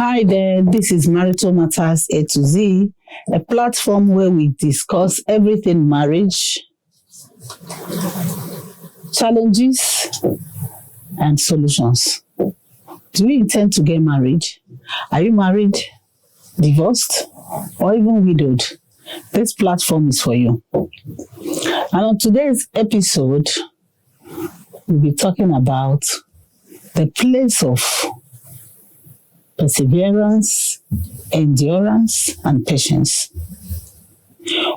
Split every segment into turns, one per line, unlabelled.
Hi there, this is Marital Matterz A to Z, a platform where we discuss everything marriage, challenges, and solutions. Do you intend to get married? Are you married, divorced, or even widowed? This platform is for you. And on today's episode, we'll be talking about the place of perseverance, endurance, and patience.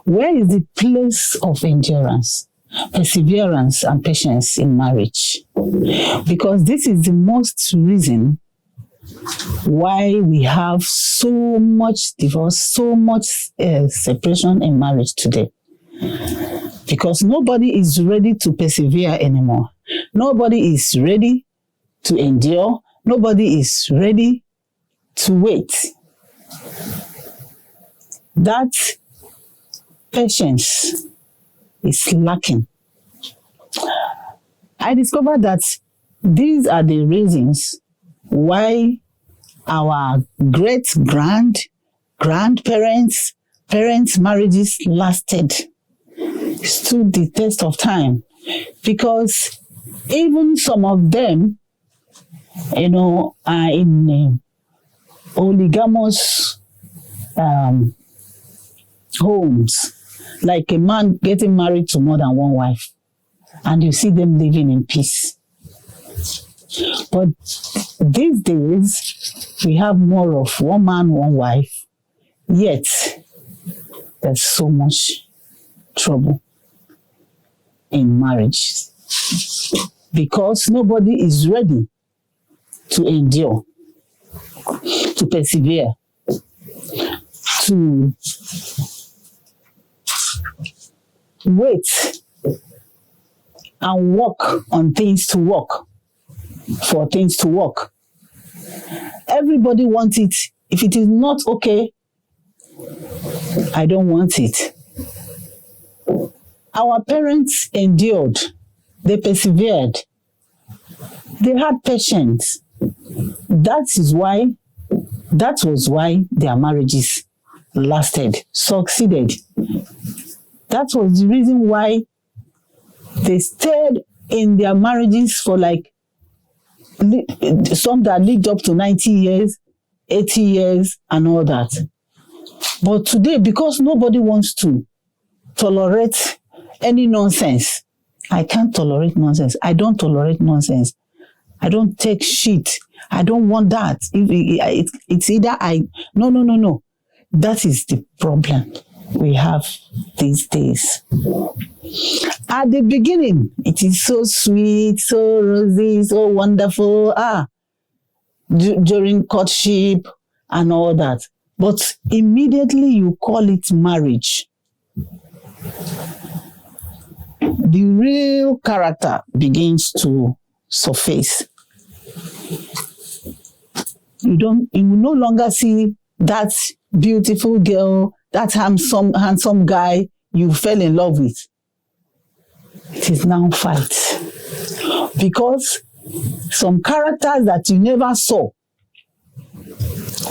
Where is the place of endurance, perseverance, and patience in marriage? Because this is the most reason why we have so much divorce, so much separation in marriage today. Because nobody is ready to persevere anymore. Nobody is ready to endure. Nobody is ready to wait. That patience is lacking. I discovered that these are the reasons why our grandparents, parents' marriages stood the test of time. Because even some of them, are in polygamous homes, like a man getting married to more than one wife, and you see them living in peace. But these days, we have more of one man, one wife, yet there's so much trouble in marriage because nobody is ready to endure, to persevere, to wait and work on things to work, for things to work. Everybody wants it. If it is not okay, I don't want it. Our parents endured. They persevered. They had patience. That was why their marriages lasted, succeeded. That was the reason why they stayed in their marriages for some that lived up to 90 years, 80 years, and all that. But today, because nobody wants to tolerate any nonsense, I can't tolerate nonsense. I don't tolerate nonsense. I don't take shit. I don't want that. It's either no. That is the problem we have these days. At the beginning, it is so sweet, so rosy, so wonderful. During courtship and all that. But immediately you call it marriage. The real character begins to surface. You will no longer see that beautiful girl, that handsome guy you fell in love with. It is now fight. Because some characters that you never saw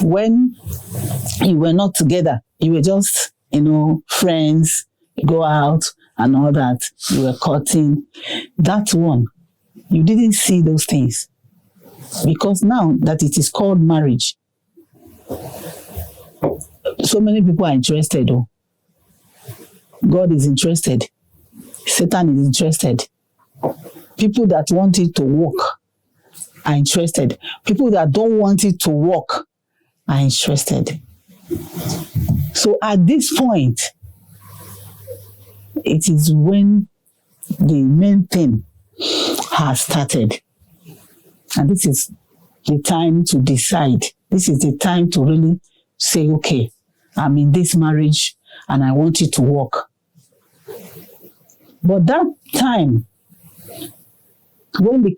when you were not together, you were just, friends, go out and all that, you were courting. That one, you didn't see those things. Because now that it is called marriage, so many people are interested. God is interested. Satan is interested. People that want it to work are interested. People that don't want it to work are interested. So at this point, it is when the main thing has started. And this is the time to decide. This is the time to really say, okay, I'm in this marriage and I want it to work. But that time, when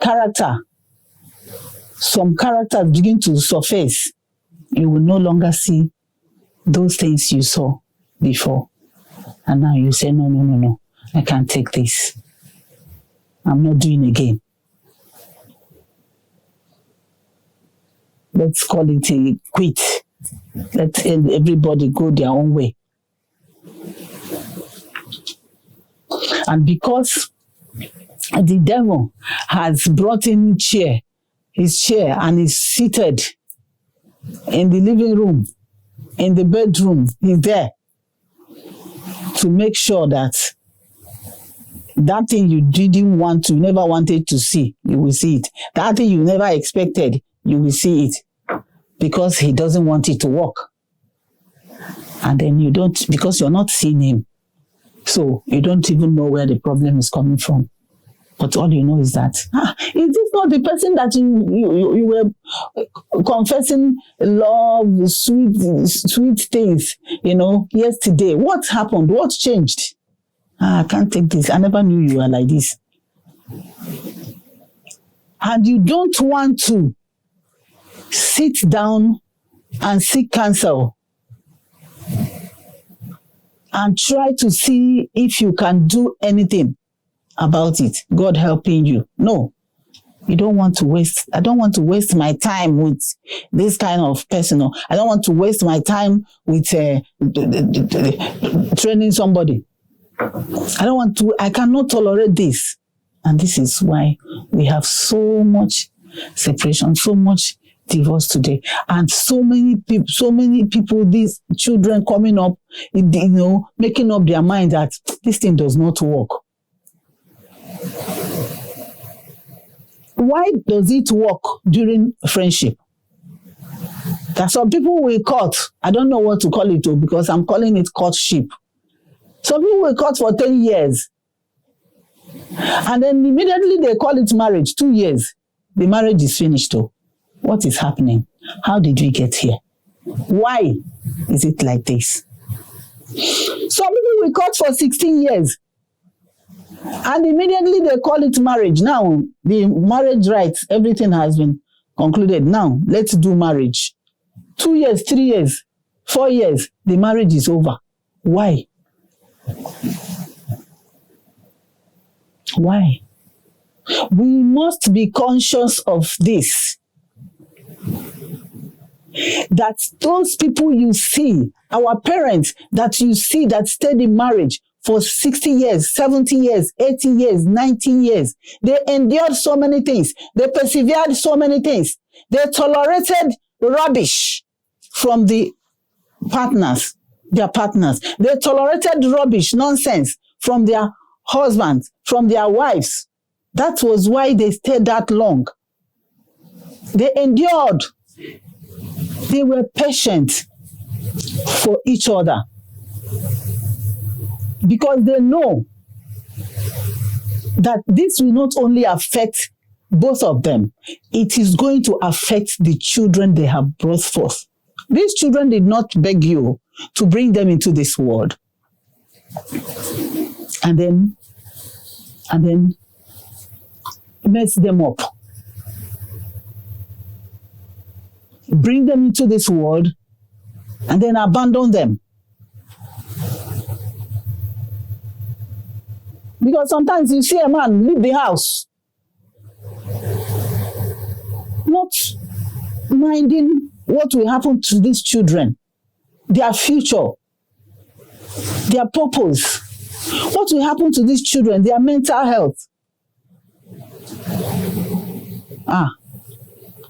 some characters begin to surface, you will no longer see those things you saw before. And now you say, no, I can't take this. I'm not doing again. let's call it a quit. Let everybody go their own way. And because the devil has brought in his chair, and is seated in the living room, in the bedroom, he's there to make sure that thing you didn't want to, never wanted to see, you will see it. That thing you never expected, you will see it. Because he doesn't want it to work. And then you don't, because you're not seeing him. So you don't even know where the problem is coming from. But all you know is that, is this not the person that you were confessing love, sweet things, yesterday? What happened? What changed? I can't take this. I never knew you were like this. And you don't want to sit down and seek counsel and try to see if you can do anything about it. God helping you. No, you don't want to waste. I don't want to waste my time with this kind of person. I don't want to waste my time with training somebody. I cannot tolerate this. And this is why we have so much separation, so much divorce today, and so many people, these children coming up, making up their mind that this thing does not work. Why does it work during friendship? That some people will cut. I don't know what to call it, because I'm calling it courtship. Some people will cut for 10 years. And then immediately they call it marriage. 2 years. The marriage is finished. What is happening? How did we get here? Why is it like this? Some people will cut for 16 years. And immediately they call it marriage. Now, the marriage rights, everything has been concluded. Now, let's do marriage. 2 years, 3 years, 4 years, the marriage is over. Why? Why? We must be conscious of this. That those people you see, our parents that you see that stayed in marriage for 60 years, 70 years, 80 years, 90 years, they endured so many things. They persevered so many things. They tolerated rubbish from their partners. They tolerated rubbish, nonsense from their husbands, from their wives. That was why they stayed that long. They endured. They were patient for each other because they know that this will not only affect both of them, it is going to affect the children they have brought forth. These children did not beg you to bring them into this world and then mess them up. Bring them into this world and then abandon them. Because sometimes you see a man leave the house, not minding what will happen to these children, their future, their purpose. What will happen to these children, their mental health?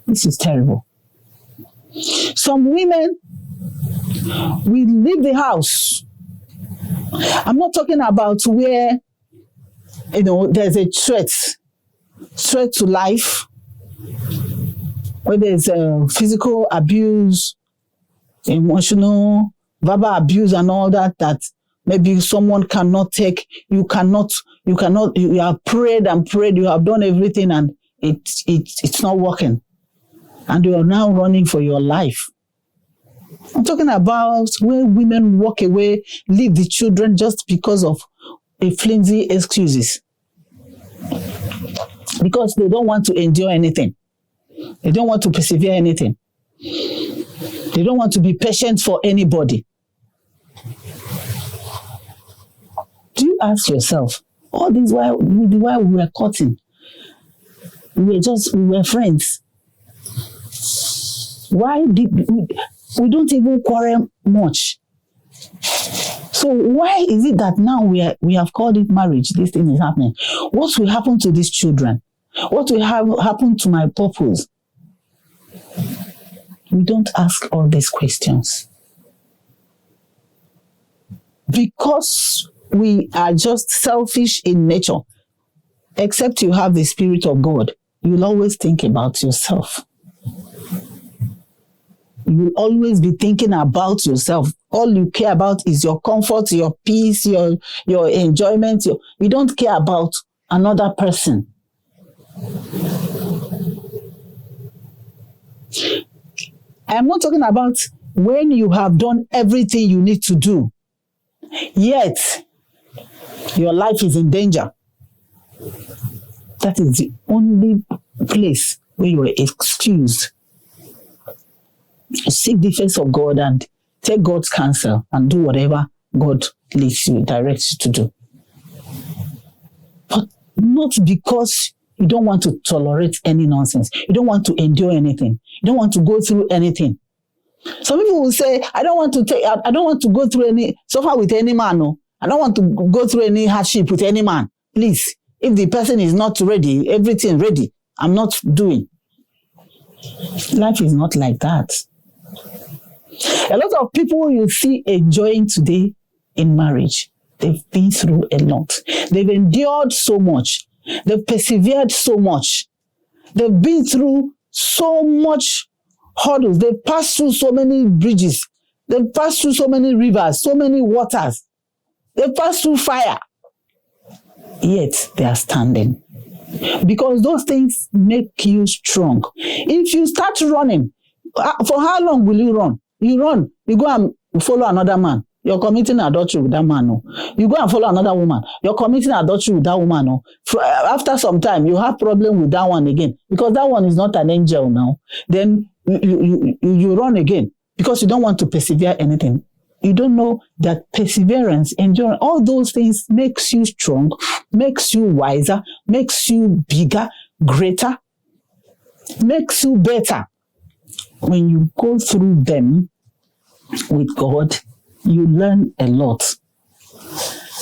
This is terrible. Some women will leave the house. I'm not talking about where, there's a threat to life, where there's physical abuse, emotional, verbal abuse and all that maybe someone cannot take. You have prayed and prayed, you have done everything and it's not working. And you are now running for your life. I'm talking about where women walk away, leave the children just because of a flimsy excuses. Because they don't want to endure anything. They don't want to persevere anything. They don't want to be patient for anybody. Do you ask yourself, all this while we were cutting, we were friends. Why did we don't even quarrel much? So why is it that now we have called it marriage? This thing is happening. What will happen to these children? What will happen to my purpose? We don't ask all these questions. Because we are just selfish in nature. Except you have the Spirit of God, you'll always think about yourself. You will always be thinking about yourself. All you care about is your comfort, your peace, your enjoyment. You don't care about another person. I'm not talking about when you have done everything you need to do, yet your life is in danger. That is the only place where you are excused. Seek the face of God and take God's counsel and do whatever God leads you, directs you to do. But not because you don't want to tolerate any nonsense. You don't want to endure anything. You don't want to go through anything. Some people will say, I don't want to go through suffer with any man. No. I don't want to go through any hardship with any man. Please, if the person is not ready, everything ready, I'm not doing. Life is not like that. A lot of people you see enjoying today in marriage, they've been through a lot. They've endured so much. They've persevered so much. They've been through so much hurdles. They've passed through so many bridges. They've passed through so many rivers, so many waters. They've passed through fire. Yet they are standing. Because those things make you strong. If you start running, for how long will you run? You run, you go and follow another man. You're committing adultery with that man. No. You go and follow another woman. You're committing adultery with that woman. No. After some time, you have problem with that one again. Because that one is not an angel now. Then you run again. Because you don't want to persevere anything. You don't know that perseverance, endurance, all those things makes you strong, makes you wiser, makes you bigger, greater, makes you better. When you go through them with God, you learn a lot.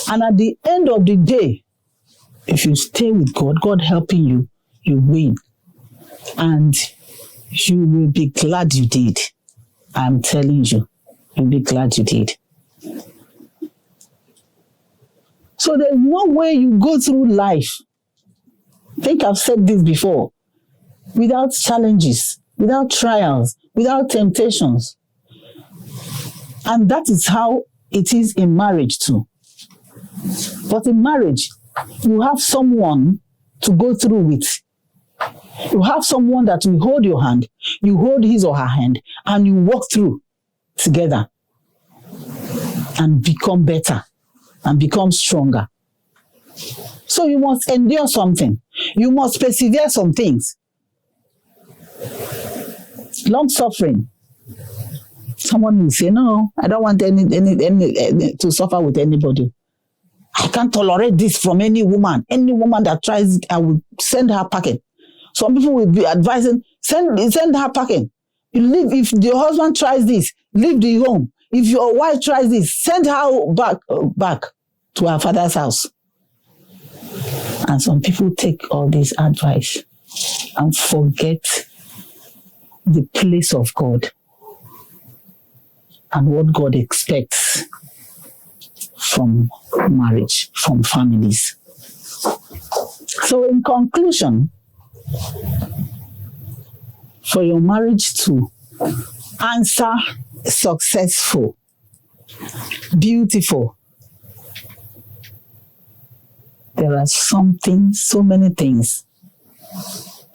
And at the end of the day, if you stay with God, God helping you, you win. And you will be glad you did. I'm telling you, you'll be glad you did. So there's no way you go through life, I think I've said this before, without challenges, without trials, without temptations. And that is how it is in marriage too. But in marriage, you have someone to go through with. You have someone that will hold your hand, you hold his or her hand, and you walk through together and become better and become stronger. So you must endure something. You must persevere some things. Long suffering. Someone will say, no, I don't want any to suffer with anybody. I can't tolerate this from any woman. Any woman that tries it, I will send her packing. Some people will be advising, send her packing. You leave, if the husband tries this, leave the home. If your wife tries this, send her back to her father's house. And some people take all this advice and forget the place of God and what God expects from marriage, from families. So in conclusion, for your marriage to answer successful, beautiful, there are so many things.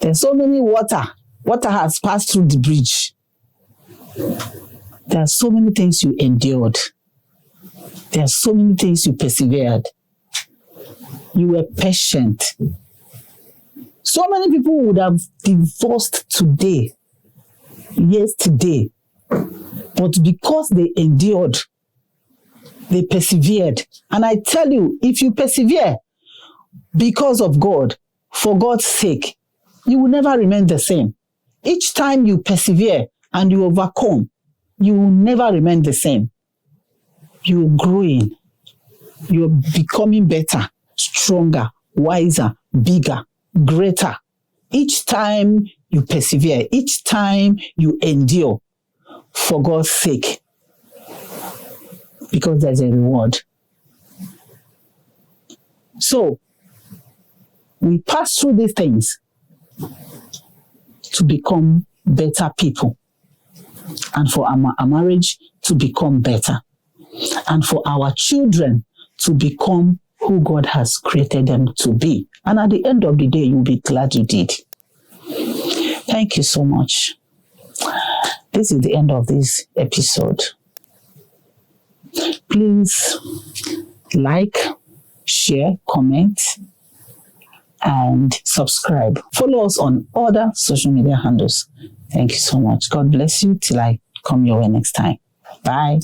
There's so many water. Water has passed through the bridge. There are so many things you endured. There are so many things you persevered. You were patient. So many people would have divorced today, yesterday, but because they endured, they persevered. And I tell you, if you persevere because of God, for God's sake, you will never remain the same. Each time you persevere and you overcome, you will never remain the same. You're growing. You're becoming better, stronger, wiser, bigger, greater. Each time you persevere, each time you endure for God's sake, because there's a reward. So, we pass through these things to become better people, and for our marriage to become better, and for our children to become who God has created them to be. And at the end of the day, you'll be glad you did. Thank you so much. This is the end of this episode. Please like, share, comment, and subscribe. Follow us on other social media handles. Thank you so much. God bless you till I come your way next time. Bye.